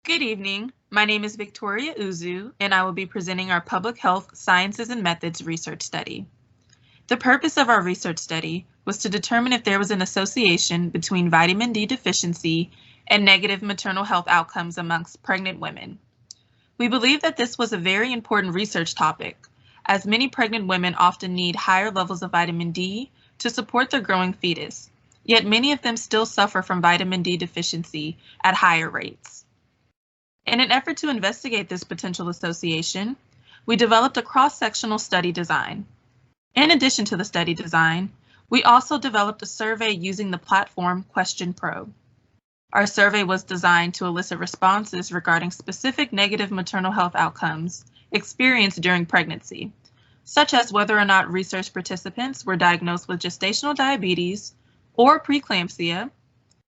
Good evening. My name is Victoria Uzu, and I will be presenting our Public Health Sciences and Methods research study. The purpose of our research study was to determine if there was an association between vitamin D deficiency and negative maternal health outcomes amongst pregnant women. We believe that this was a very important research topic, as many pregnant women often need higher levels of vitamin D to support their growing fetus, yet many of them still suffer from vitamin D deficiency at higher rates. In an effort to investigate this potential association, we developed a cross-sectional study design. In addition to the study design, we also developed a survey using the platform Question Probe. Our survey was designed to elicit responses regarding specific negative maternal health outcomes experienced during pregnancy, such as whether or not research participants were diagnosed with gestational diabetes or preeclampsia,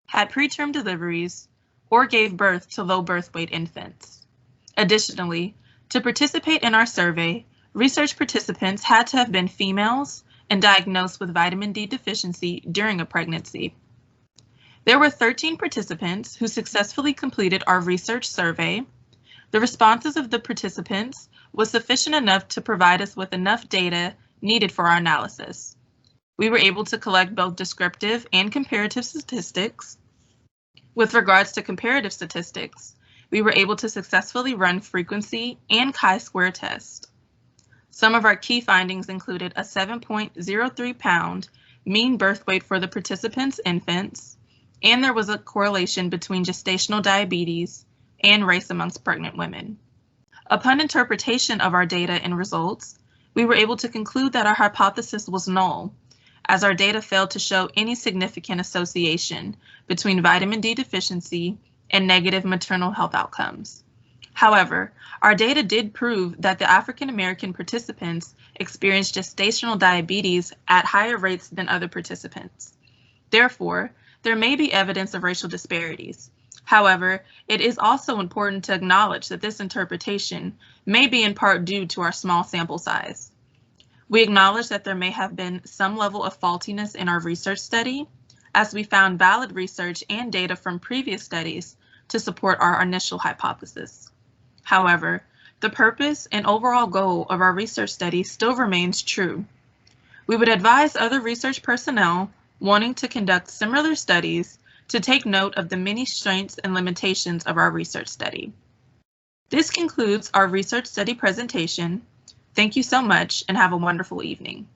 had preterm deliveries, or gave birth to low birth weight infants. Additionally, to participate in our survey, research participants had to have been females and diagnosed with vitamin D deficiency during a pregnancy. There were 13 participants who successfully completed our research survey. The responses of the participants was sufficient enough to provide us with enough data needed for our analysis. We were able to collect both descriptive and comparative statistics. With regards to comparative statistics, we were able to successfully run frequency and chi-square tests. Some of our key findings included a 7.03 pound mean birth weight for the participants' infants, and there was a correlation between gestational diabetes and race amongst pregnant women. Upon interpretation of our data and results, we were able to conclude that our hypothesis was null, as our data failed to show any significant association between vitamin D deficiency and negative maternal health outcomes. However, our data did prove that the African American participants experienced gestational diabetes at higher rates than other participants. Therefore, there may be evidence of racial disparities. However, it is also important to acknowledge that this interpretation may be in part due to our small sample size. We acknowledge that there may have been some level of faultiness in our research study, as we found valid research and data from previous studies to support our initial hypothesis. However, the purpose and overall goal of our research study still remains true. We would advise other research personnel wanting to conduct similar studies to take note of the many strengths and limitations of our research study. This concludes our research study presentation. Thank you so much and have a wonderful evening.